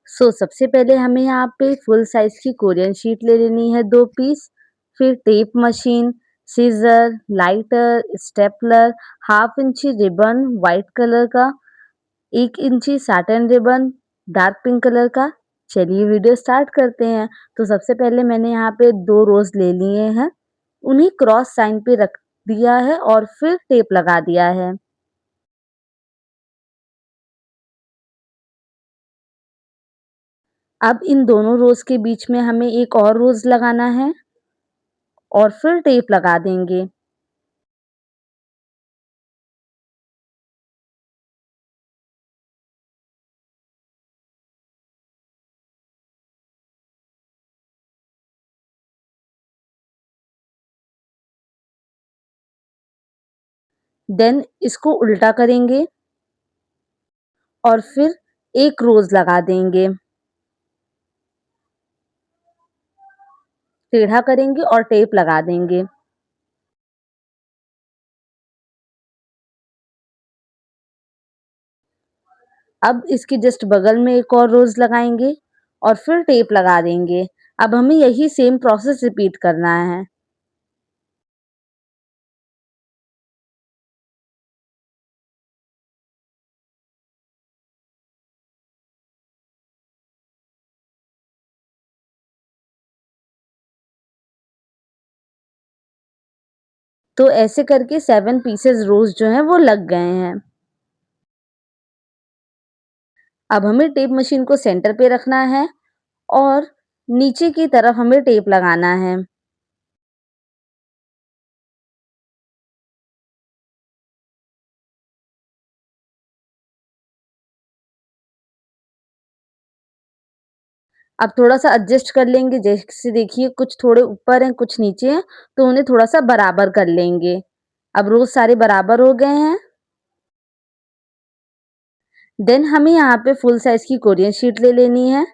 सबसे पहले हमें यहाँ पे फुल साइज़ की कोरियन शीट ले लेनी है 2 पीस, फिर tape machine, scissor, lighter, stapler, half इंची रिबन व्हाइट कलर का, 1 इंची satin ribbon dark pink colour का। चलिए वीडियो स्टार्ट करते हैं। तो सबसे पहले मैंने यहाँ पे 2 रोज़ ले लिए हैं, उन्हें क्रॉस साइन पे रख दिया है और फिर टेप लगा दिया है। अब इन दोनों रोज़ के बीच में हमें एक और रोज़ लगाना है और फिर टेप लगा देंगे। देन इसको उल्टा करेंगे और फिर एक रोज़ लगा देंगे। टेढ़ा करेंगे और टेप लगा देंगे। अब इसके जस्ट बगल में एक और रोज़ लगाएँगे और फिर टेप लगा देंगे। अब हमें यही सेम प्रोसेस रिपीट करना है। तो ऐसे करके 7 पीसेस रोज़ जो हैं वो लग गए हैं। अब हमें टेप मशीन को सेंटर पे रखना है और नीचे की तरफ हमें टेप लगाना है। अब थोड़ा-सा एडजस्ट कर लेंगे, जैसे देखिए कुछ थोड़े ऊपर हैं, कुछ नीचे हैं, तो उन्हें थोड़ा-सा बराबर कर लेंगे। अब रोज़ सारे बराबर हो गए हैं। देन हमें यहाँ पे फुल साइज़ की कोरियन शीट ले लेनी है,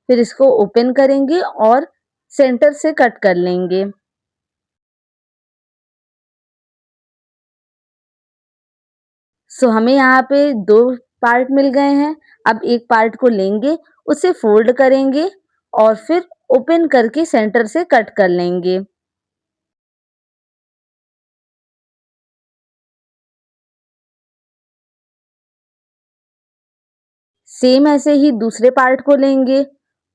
फिर इसको ओपन करेंगे और सेंटर से कट कर लेंगे। हमें यहाँ पे 2 पार्ट मिल गए हैं। अब एक पार्ट को लेंगे, उसे फ़ोल्ड करेंगे और फिर ओपन करके सेंटर से कट कर लेंगे। सेम ऐसे ही दूसरे पार्ट को लेंगे,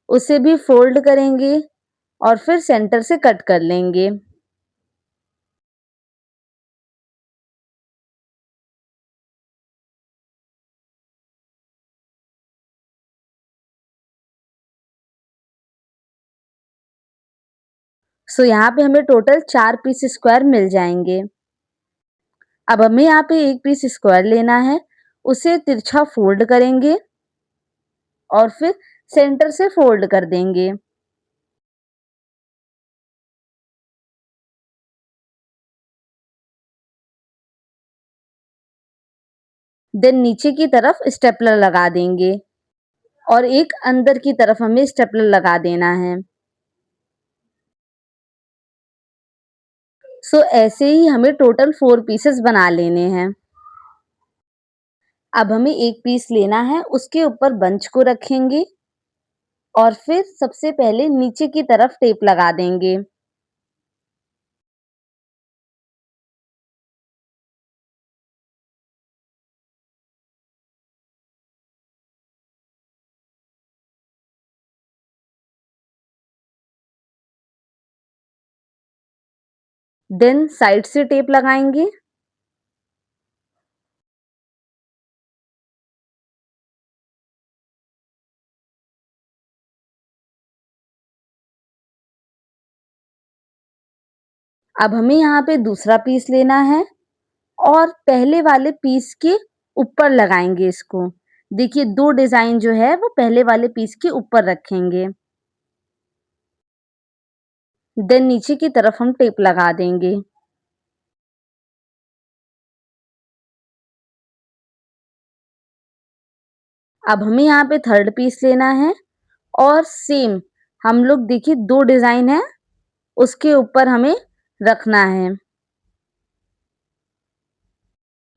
उसे भी फ़ोल्ड करेंगे और फिर सेंटर से कट कर लेंगे। यहाँ पे हमें टोटल 4 पीस स्क्वायर मिल जाएँगे। अब हमें यहाँ पे 1 पीस स्क्वायर लेना है, उसे तिरछा फ़ोल्ड करेंगे और फिर सेंटर से फ़ोल्ड कर देंगे। देन नीचे की तरफ स्टेपलर लगा देंगे और एक अंदर की तरफ हमें स्टेपलर लगा देना है। ऐसे ही हमें टोटल 4 पीसेस बना लेने हैं। अब हमें 1 पीस लेना है, उसके ऊपर बंच को रखेंगे और फिर सबसे पहले नीचे की तरफ टेप लगा देंगे। देन साइड से टेप लगाएँगे। अब हमें यहाँ पे दूसरा पीस लेना है और पहले वाले पीस के ऊपर लगाएँगे इसको। देखिए 2 डिज़ाइन जो है वो पहले वाले पीस के ऊपर रखेंगे। देन नीचे की तरफ हम टेप लगा देंगे। अब हमें यहाँ पे थर्ड पीस लेना है और सेम हम लोग देखिए 2 डिज़ाइन है, उसके ऊपर हमें रखना है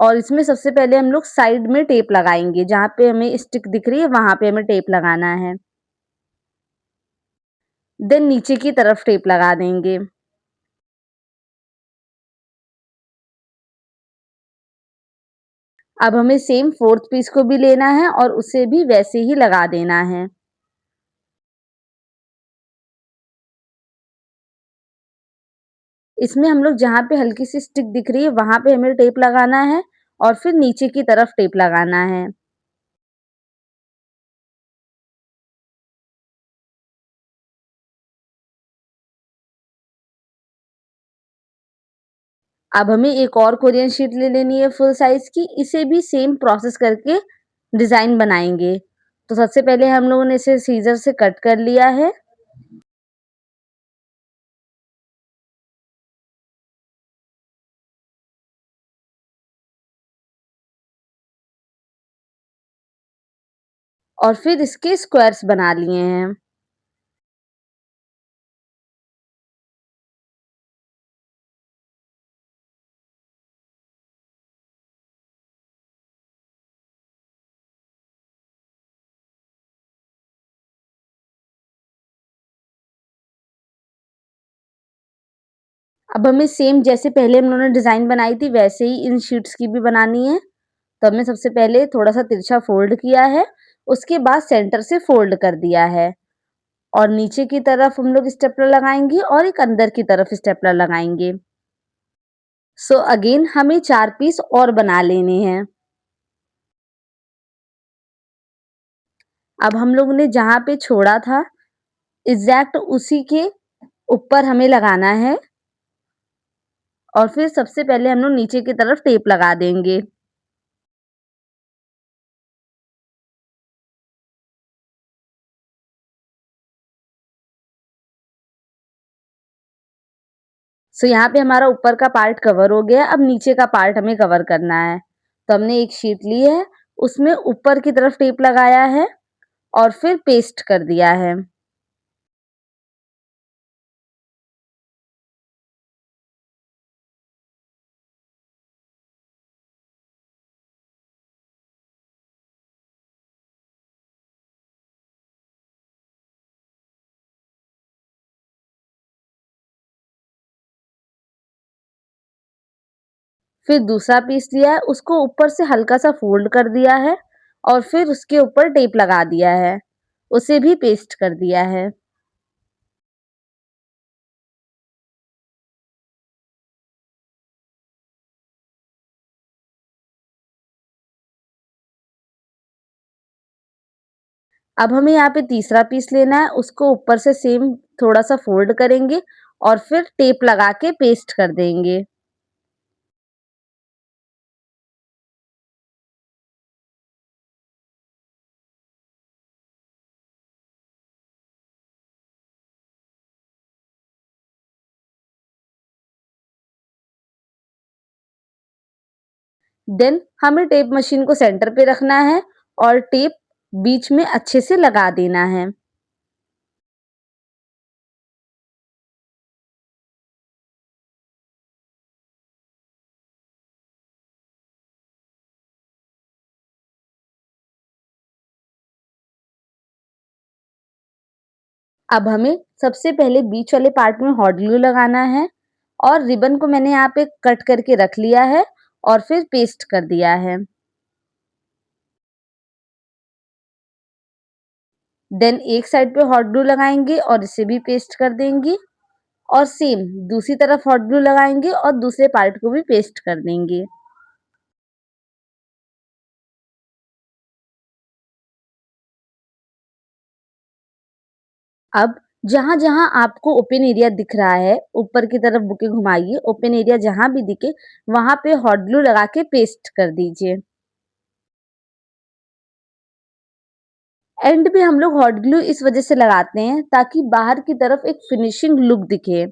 और इसमें सबसे पहले हम लोग साइड में टेप लगाएँगे, जहाँ पे हमें स्टिक दिख रही है वहाँ पे हमें टेप लगाना है। देन नीचे की तरफ टेप लगा देंगे। अब हमें सेम 4th पीस को भी लेना है और उसे भी वैसे ही लगा देना है। इसमें हम लोग जहाँ पे हल्की-सी स्टिक दिख रही है वहाँ पे हमें टेप लगाना है और फिर नीचे की तरफ टेप लगाना है। अब हमें एक और कोरियन शीट ले लेनी है फुल साइज़ की, इसे भी सेम प्रोसेस करके डिज़ाइन बनाएँगे। तो सबसे पहले हम लोगों ने इसे सीज़र से कट कर लिया है और फिर इसके स्क्वायर्स बना लिए हैं। अब हमें सेम जैसे पहले हम लोगों ने डिज़ाइन बनाई थी वैसे ही इन शीट्स की भी बनानी है। तो हमने सबसे पहले थोड़ा-सा तिरछा फ़ोल्ड किया है, उसके बाद सेंटर से फ़ोल्ड कर दिया है और नीचे की तरफ हम लोग स्टेपलर लगाएँगे और एक अंदर की तरफ स्टेपलर लगाएँगे। सो अगेन हमें 4 पीस और बना लेने हैं। अब हम लोगों ने जहाँ पे छोड़ा था, एग्ज़ैक्ट उसी के ऊपर हमें लगाना है और फिर सबसे पहले हम लोग नीचे की तरफ टेप लगा देंगे। सो यहाँ पे हमारा ऊपर का पार्ट कवर हो गया, अब नीचे का पार्ट हमें कवर करना है। तो हमने एक शीट ली है, उसमें ऊपर की तरफ टेप लगाया है और फिर पेस्ट कर दिया है। फिर दूसरा पीस लिया है, उसको ऊपर से हल्का-सा फ़ोल्ड कर दिया है और फिर उसके ऊपर टेप लगा दिया है। उसे भी पेस्ट कर दिया है। अब हमें यहाँ पे तीसरा पीस लेना है, उसको ऊपर से सेम थोड़ा-सा फ़ोल्ड करेंगे और फिर टेप लगा के पेस्ट कर देंगे। देन हमें टेप मशीन को सेंटर पे रखना है और टेप बीच में अच्छे से लगा देना है। अब हमें सबसे पहले बीच वाले पार्ट में हॉट ग्लू लगाना है और रिबन को मैंने यहाँ पे कट करके रख लिया है और फिर पेस्ट कर दिया है। देन एक साइड पे हॉट ग्लू लगाएँगे और इसे भी पेस्ट कर देंगे और सेम दूसरी तरफ हॉट ग्लू लगाएँगे और दूसरे पार्ट को भी पेस्ट कर देंगे। अब जहाँ-जहाँ आपको ओपन एरिया दिख रहा है, ऊपर की तरफ बुके घुमाइए, ओपन एरिया जहाँ भी दिखे, वहाँ पे हॉट ग्लू लगा के पेस्ट कर दीजिए। एंड पे हम लोग हॉट ग्लू इस वजह से लगाते हैं ताकि बाहर की तरफ एक फिनिशिंग लुक दिखे।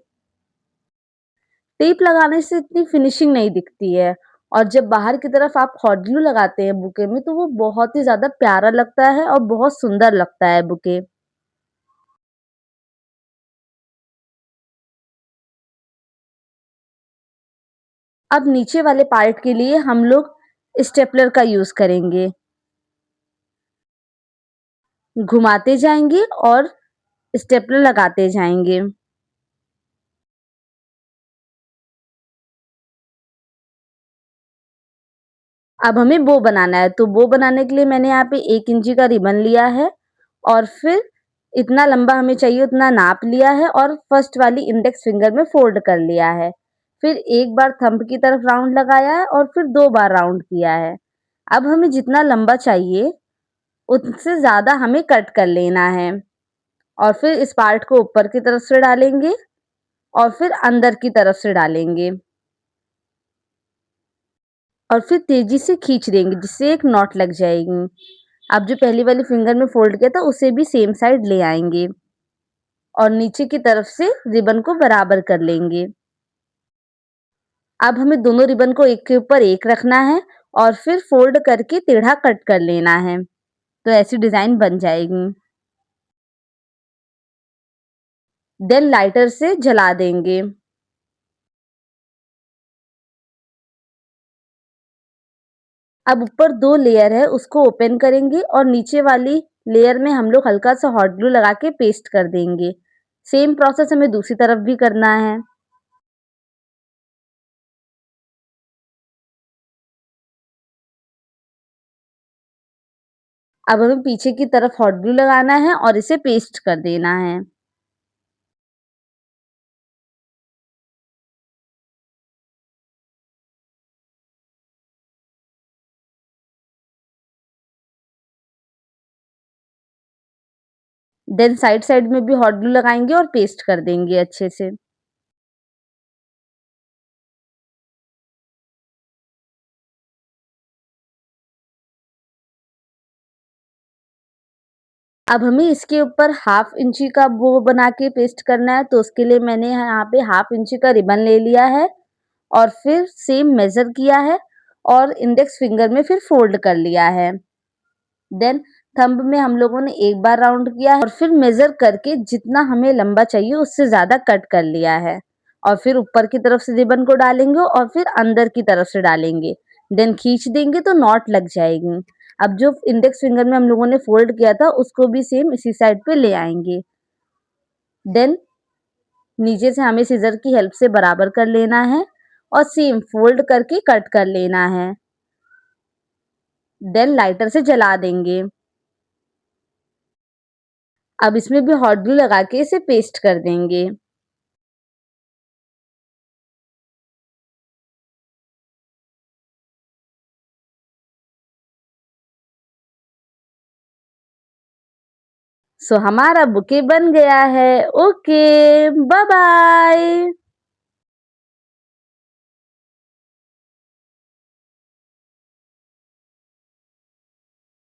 टेप लगाने से इतनी फिनिशिंग नहीं दिखती है और जब बाहर की तरफ आप हॉट ग्लू लगाते हैं बुके में तो वो बहुत ही ज़्यादा प्यारा लगता है और बहुत सुंदर लगता है बुके। अब नीचे वाले पार्ट के लिए हम लोग स्टेपलर का यूज़ करेंगे। घुमाते जाएँगे और स्टेपलर लगाते जाएँगे। अब हमें बो बनाना है, तो बो बनाने के लिए मैंने यहाँ पे 1 इंची का रिबन लिया है और फिर इतना लंबा हमें चाहिए उतना नाप लिया है और फर्स्ट वाली इंडेक्स फिंगर में फ़ोल्ड कर लिया है। फिर एक बार थंब की तरफ राउंड लगाया है और फिर 2 बार राउंड किया है। अब हमें जितना लंबा चाहिए, उससे ज़्यादा हमें कट कर लेना है और फिर इस पार्ट को ऊपर की तरफ से डालेंगे और फिर अंदर की तरफ से डालेंगे और फिर तेज़ी से खींच देंगे जिससे एक नॉट लग जाएगी। अब जो पहली वाली फिंगर में फ़ोल्ड किया था उसे भी सेम साइड ले आएँगे और नीचे की तरफ से रिबन को बराबर कर लेंगे। अब हमें दोनों रिबन को एक के ऊपर एक रखना है और फिर फ़ोल्ड करके टेढ़ा कट कर लेना है, तो ऐसी डिज़ाइन बन जाएगी। देन लाइटर से जला देंगे। अब ऊपर 2 लेयर है उसको ओपन करेंगे और नीचे वाली लेयर में हम लोग हल्का-सा हॉट ग्लू लगा के पेस्ट कर देंगे। सेम प्रोसेस हमें दूसरी तरफ भी करना है। अब हमें पीछे की तरफ हॉट ग्लू लगाना है और इसे पेस्ट कर देना है। देन साइड साइड में भी हॉट ग्लू लगाएँगे और पेस्ट कर देंगे अच्छे से। अब हमें इसके ऊपर हाफ इंची का वो बना के पेस्ट करना है, तो उसके लिए मैंने यहाँ पे हाफ इंची का रिबन ले लिया है और फिर सेम मेज़र किया है और इंडेक्स फिंगर में फिर फ़ोल्ड कर लिया है। देन थंब में हम लोगों ने एक बार राउंड किया है और फिर मेज़र करके जितना हमें लंबा चाहिए उससे ज़्यादा कट कर लिया है और फिर ऊपर की तरफ से रिबन को डालेंगे और फिर अंदर की तरफ से डालेंगे। देन खींच देंगे तो नॉट लग जाएगी। अब जो इंडेक्स फिंगर में हम लोगों ने फ़ोल्ड किया था उसको भी सेम इसी साइड पे ले आएँगे। देन नीचे से हमें सिज़र की हेल्प से बराबर कर लेना है और सेम फ़ोल्ड करके कट कर लेना है। देन लाइटर से जला देंगे। अब इसमें भी हॉट ग्लू लगा के इसे पेस्ट कर देंगे। सो हमारा बुके बन गया है। Okay, bye bye.